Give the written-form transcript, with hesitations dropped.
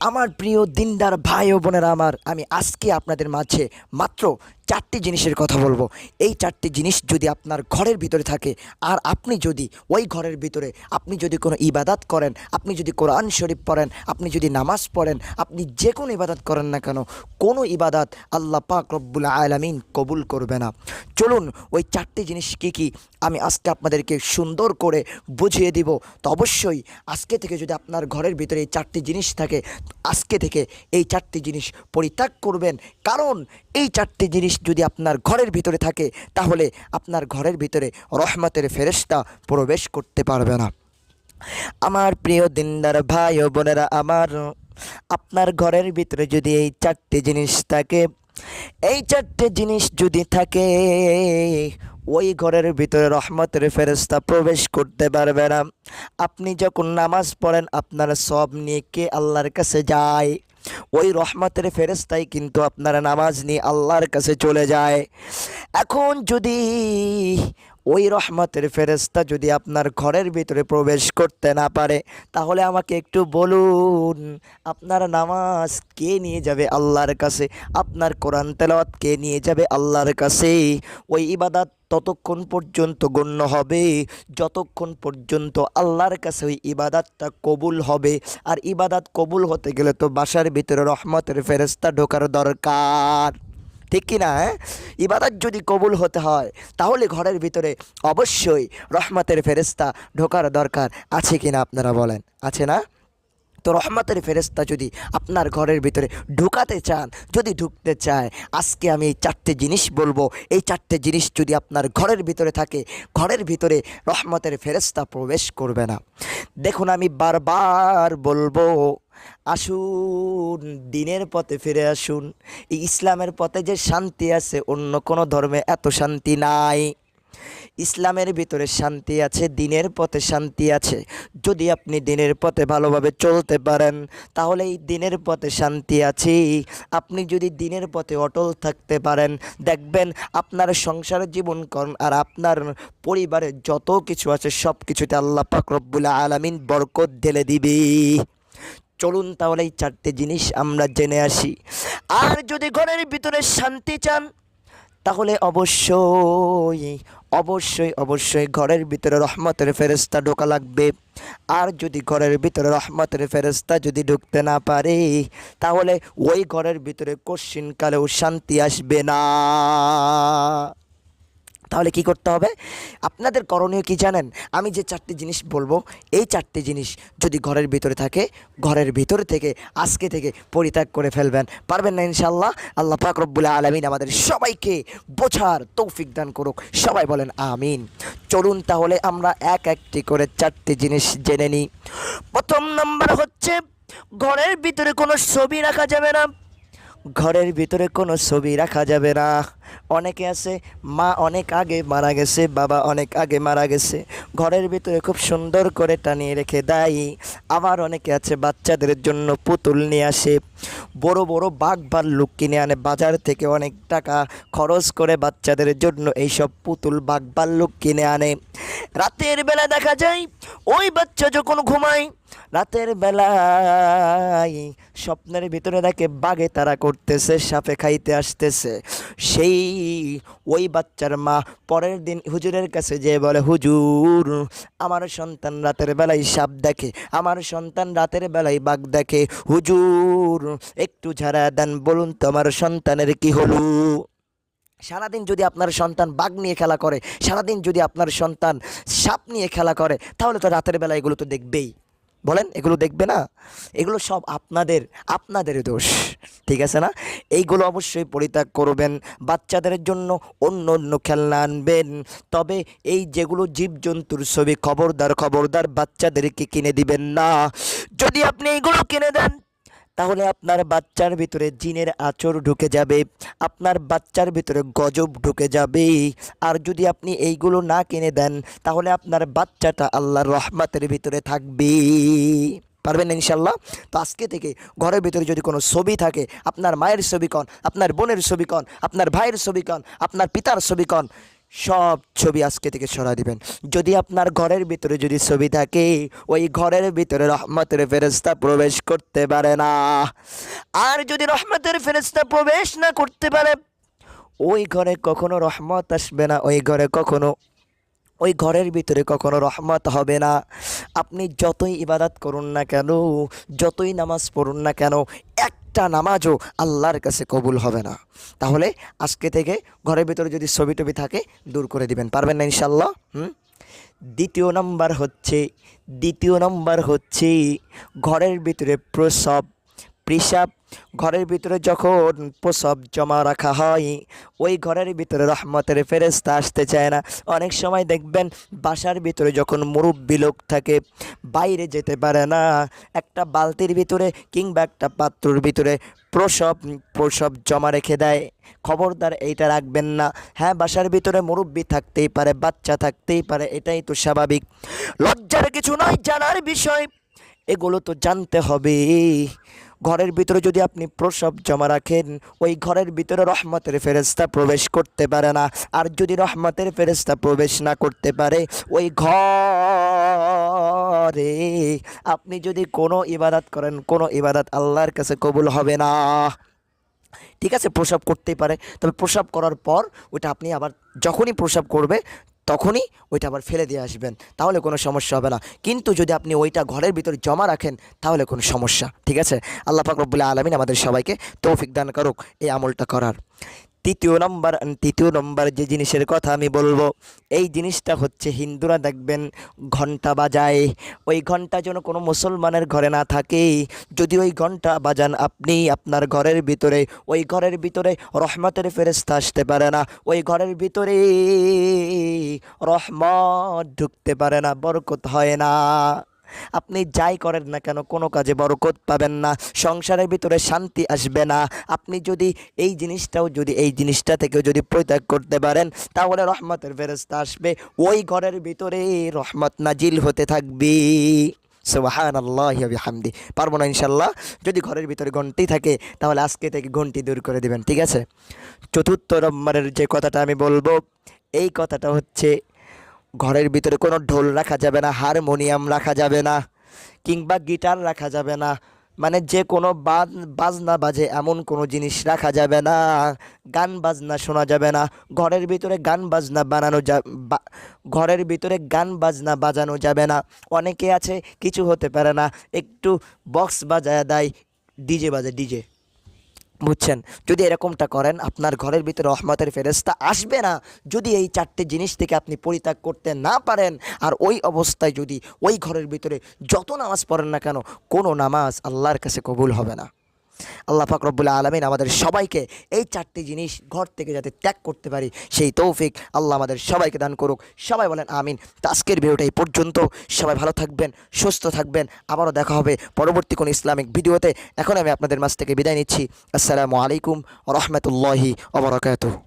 আমার প্রিয় দিনদার ভাই ও বোনেরা আমার, আমি আজকে আপনাদের মাঝে মাত্র 4টি জিনিসের কথা বলবো। এই 4টি জিনিস যদি আপনার ঘরের ভিতরে থাকে, আর আপনি যদি ওই ঘরের ভিতরে আপনি যদি কোনো ইবাদত করেন, আপনি যদি কোরআন শরীফ পড়েন, আপনি যদি নামাজ পড়েন, আপনি যে কোনো ইবাদত করেন না কেন, কোনো ইবাদত আল্লাহ পাক রব্বুল আলামিন কবুল করবে না। চলুন ওই 4টি জিনিস কী কী আমি আজকে আপনাদেরকে সুন্দর করে বুঝিয়ে দিব। তো অবশ্যই আজকে থেকে যদি আপনার ঘরের ভিতরে এই 4টি জিনিস থাকে, আজকে থেকে এই 4টি জিনিস পরিত্যাগ করবেন। কারণ এই 4টি জিনিস যদি আপনার ঘরের ভিতরে থাকে, তাহলে আপনার ঘরের ভিতরে রহমতের ফেরেশতা প্রবেশ করতে পারবে না। আমার প্রিয় দিনদার ভাই ও বোনেরা আমার, আপনার ঘরের ভিতরে যদি এই 4টি জিনিস থাকে, এই 4টে জিনিস যদি থাকে, ওই ঘরের ভিতরে রহমতের ফেরেশতা প্রবেশ করতে পারবে না। আপনি যখন নামাজ পড়েন, আপনার সব নিয়ে কে আল্লাহর কাছে যায়, ওই রহমতের ফেরেশতাই কিন্তু আপনার নামাজ নিয়ে আল্লাহর কাছে চলে যায়। এখন যদি ওই রহমতের ফেরেশতা যদি আপনার ঘরের ভিতরে প্রবেশ করতে না পারে, তাহলে আমাকে একটু বলুন, আপনার নামাজ কে নিয়ে যাবে আল্লাহর কাছে? আপনার কোরআন তেলাওয়াত কে নিয়ে যাবে আল্লাহর কাছে? ওই ইবাদত ততক্ষণ পর্যন্ত গণ্য হবে যতক্ষণ পর্যন্ত আল্লাহর কাছে ওই ইবাদতটা কবুল হবে। আর ইবাদত কবুল হতে গেলে তো বাসার ভিতরে রহমতের ফেরেশতা ঢোকার দরকার, ঠিক কি না? ইবাদত যদি কবুল হতে হয়, তাহলে ঘরের ভিতরে অবশ্যই রহমতের ফেরেশতা ঢোকার দরকার। আছে কি না আপনারা বলেন? আছে না? তো রহমতের ফেরেশতা যদি আপনার ঘরের ভিতরে ঢুকাতে চান, যদি ঢুকতে চায়, আজকে আমি এই 4টে জিনিস বলবো। এই 4টে জিনিস যদি আপনার ঘরের ভিতরে থাকে, ঘরের ভিতরে রহমতের ফেরেশতা প্রবেশ করবে না। দেখুন, আমি বারবার বলবো, আসুন দিনের পথে ফিরে আসুন। এই ইসলামের পথে যে শান্তি আছে, অন্য কোনো ধর্মে এত শান্তি নাই। ইসলামের ভিতরে শান্তি আছে, দিনের পথে শান্তি আছে। যদি আপনি দিনের পথে ভালোভাবে চলতে পারেন, তাহলে এই দিনের পথে শান্তি আছে। আপনি যদি দিনের পথে অটল থাকতে পারেন, দেখবেন আপনার সংসার জীবনকরণ আর আপনার পরিবারের যত কিছু আছে, সব কিছুতে আল্লাহ পাক রব্বুল আলামিন বরকত ঢেলে দিবে। চলুন তাহলে এই 4টে জিনিস আমরা জেনে আসি। আর যদি ঘরের ভিতরে শান্তি চান, তাহলে অবশ্যই অবশ্যই অবশ্যই ঘরের ভিতরে রহমতের ফেরেশতা ঢোকা লাগবে। আর যদি ঘরের ভিতরে রহমতের ফেরেশতা যদি ঢুকতে না পারে, তাহলে ওই ঘরের ভিতরে কশিনকালেও শান্তি আসবে না। তাহলে কি করতে হবে? আপনাদের করণীয় কি জানেন? আমি যে 4টি জিনিস বলবো, এই 4টি জিনিস যদি ঘরের ভিতরে থাকে, ঘরের ভিতর থেকে আজকে থেকে পরিত্যাগ করে ফেলবেন। পারবেন না ইনশাআল্লাহ? আল্লাহ পাক রব্বুল আলামিন আমাদের সবাইকে বোঝার তৌফিক দান করুক। সবাই বলেন আমিন। চলুন তাহলে আমরা এক একটি করে 4টি জিনিস জেনে নিই। প্রথম নাম্বার হচ্ছে, ঘরের ভিতরে কোনো ছবি রাখা যাবে না। ঘরের ভিতরে কোনো ছবি রাখা যাবে না। অনেকে আছে, মা অনেক আগে মারা গেছে, বাবা অনেক আগে মারা গেছে, ঘরের ভিতরে খুব সুন্দর করে টানিয়ে রেখে দেয়। আবার অনেকে আছে, বাচ্চাদের জন্য পুতুল নিয়ে আসে, বড় বড় বাঘ ভাল্লুক কিনে আনে বাজার থেকে, অনেক টাকা খরচ করে বাচ্চাদের জন্য এইসব পুতুল বাঘ ভাল্লুক কিনে আনে। রাতের বেলা দেখা যায়, ওই বাচ্চা যখন ঘুমায়, রাতের বেলায় স্বপ্নের ভিতরে দেখে বাঘে তাড়া করতেছে, সাপে খাইতে আসতেছে। সেই ওই বাচ্চার মা পরের দিন হুজুরের কাছে যেয়ে বলে, হুজুর, আমার সন্তান রাতের বেলায় সাপ দেখে, আমার সন্তান রাতের বেলায় বাঘ দেখে, হুজুর একটু ঝাড়া দেন, বলুন তো আমার সন্তানের কি হলো? সারাদিন যদি আপনার সন্তান বাঘ নিয়ে খেলা করে, সারাদিন যদি আপনার সন্তান সাপ নিয়ে খেলা করে, তাহলে তো রাতের বেলা এগুলো তো দেখবেই। বলেন, এগুলো দেখবে না? এগুলো সব আপনাদের দোষ, ঠিক আছে না? এইগুলো অবশ্যই পরিত্যাগ করবেন। বাচ্চাদের জন্য অন্য অন্য খেলনা আনবেন। তবে এই যেগুলো জীবজন্তুর ছবি, খবরদার খবরদার বাচ্চাদেরকে কিনে দিবেন না। যদি আপনি এইগুলো কিনে দেন, তাহলে আপনার বাচ্চার ভিতরে জিনের আঁচড় ঢুকে যাবে, আপনার বাচ্চার ভিতরে গজব ঢুকে যাবে। আর যদি আপনি এইগুলো না কিনে দেন, তাহলে আপনার বাচ্চাটা আল্লাহর রহমতের ভিতরে থাকবে। পারবেন না ইনশাল্লাহ? তো আজকে থেকে ঘরের ভিতরে যদি কোনো ছবি থাকে, আপনার মায়ের ছবি কন, আপনার বোনের ছবি কন, আপনার ভাইয়ের ছবি কন, আপনার পিতার ছবি কন, সব ছবি আজকে থেকে সরা দিবেন। যদি আপনার ঘরের ভিতরে যদি ছবি থাকে, ওই ঘরের ভিতরে রহমতের ফেরেশতা প্রবেশ করতে পারে না। আর যদি রহমতের ফেরেশতা প্রবেশ না করতে পারে, ওই ঘরে কখনো রহমত আসবে না, ওই ঘরের ভিতরে কখনো রহমত হবে না। আপনি যতই ইবাদত করুন না কেন, যতই নামাজ পড়ুন না কেন, একটা নামাজও আল্লাহর কাছে কবুল হবে না। তাহলে আজকে থেকে ঘরের ভিতরে যদি ছবি টবি থাকে দূর করে দিবেন, পারবেন না ইনশাল্লাহ? দ্বিতীয় নম্বর হচ্ছে ঘরের ভিতরে পেশাব ঘরের ভিতরে যখন প্রস্রাব জমা রাখা হয়, ওই ঘরের ভিতরে রহমতের ফেরেশতা আসতে চায় না। অনেক সময় দেখবেন বাসার ভিতরে যখন মুরব্বি লোক থাকে, বাইরে যেতে পারে না, একটা বালতির ভিতরে কিংবা একটা পাত্রর ভিতরে প্রস্রাব জমা রেখে দেয়। খবরদার এইটা রাখবেন না। হ্যাঁ, বাসার ভিতরে মুরব্বি থাকতেই পারে, বাচ্চা থাকতেই পারে, এটাই তো স্বাভাবিক। লজ্জার কিছু নয়, জানার বিষয়, এগুলো তো জানতে হবে। ঘরের ভিতরে যদি আপনি প্রস্রাব জমা রাখেন, ওই ঘরের ভিতরে রহমতের ফেরেশতা প্রবেশ করতে পারে না। আর যদি রহমতের ফেরেশতা প্রবেশ না করতে পারে, ওই ঘরে আপনি যদি কোনো ইবাদত করেন, কোনো ইবাদত আল্লাহর কাছে কবুল হবে না। ঠিক আছে, প্রস্রাব করতেই পারে, তবে প্রস্রাব করার পর ওইটা আপনি আবার যখনই প্রস্রাব করবে তখনই ওইটা আবার ফেলে দিয়ে আসবেন, তাহলে কোনো সমস্যা হবে না। কিন্তু যদি আপনি ওইটা ঘরের ভিতরে জমা রাখেন তাহলে কোনো সমস্যা। ঠিক আছে, আল্লাহ পাক রব্বুল আলামিন আমাদের সবাইকে তৌফিক দান করুক এই আমলটা করার। তৃতীয় নম্বর যে জিনিসের কথা আমি বলবো, এই জিনিসটা হচ্ছে হিন্দুরা দেখবেন ঘন্টা বাজায়। ওই ঘন্টা যেন কোনো মুসলমানের ঘরে না থাকে। যদি ওই ঘন্টা বাজান আপনি আপনার ঘরের ভিতরে, ওই ঘরের ভিতরে রহমতের ফেরেশতা আসতে পারে না, ওই ঘরের ভিতরে রহমত ঢুকতে পারে না, বরকত হয় না। আপনি যাই করেন না কেন কোনো কাজে বরকত পাবেন না, সংসারের ভিতরে শান্তি আসবে না। আপনি যদি এই জিনিসটা থেকেও যদি পরিত্যাগ করতে পারেন, তাহলে রহমতের ফেরেশতা আসবে, ওই ঘরের ভিতরে রহমত নাজিল হতে থাকবে। সুবহানাল্লাহি ওয়া বিহামদি। পারবো না ইনশাল্লাহ? যদি ঘরের ভিতরে ঘন্টি থাকে তাহলে আজকে থেকে ঘন্টি দূর করে দিবেন। ঠিক আছে। চতুর্থ নম্বরের যে কথাটা আমি বলবো, এই কথাটা হচ্ছে ঘরের ভিতরে কোনো ঢোল রাখা যাবে না, হারমোনিয়াম রাখা যাবে না, কিংবা গিটার রাখা যাবে না। মানে যে কোনো বাজনা বাজে এমন কোনো জিনিস রাখা যাবে না, গান বাজনা শোনা যাবে না। ঘরের ভিতরে ঘরের ভিতরে গান বাজনা বাজানো যাবে না। অনেকে আছে কিছু হতে পারে না, একটু বক্স বাজায় দেয়, ডিজে বাজে, ডিজে, বুঝছেন? যদি এরকমটা করেন আপনার ঘরের ভিতরে রহমতের ফেরেশতা আসবে না। যদি এই চারটে জিনিস থেকে আপনি পরিত্যাগ করতে না পারেন, আর ওই অবস্থায় যদি ওই ঘরের ভিতরে যত নামাজ পড়েন না কেন, কোনো নামাজ আল্লাহর কাছে কবুল হবে না। আল্লাহ পাক রব্বুল আলামিন আমাদের সবাইকে এই চারটি জিনিস ঘর থেকে যাতে ত্যাগ করতে পারি সেই তৌফিক আল্লাহ আমাদের সবাইকে দান করুক। সবাই বলেন আমিন। তো আজকের ভিডিওটা এই পর্যন্ত। সবাই ভালো থাকবেন, সুস্থ থাকবেন। আবারও দেখা হবে পরবর্তী কোনো ইসলামিক ভিডিওতে। এখন আমি আপনাদের মাঝ থেকে বিদায় নিচ্ছি। আসসালামু আলাইকুম ওয়া রাহমাতুল্লাহি ওয়া বারাকাতুহু।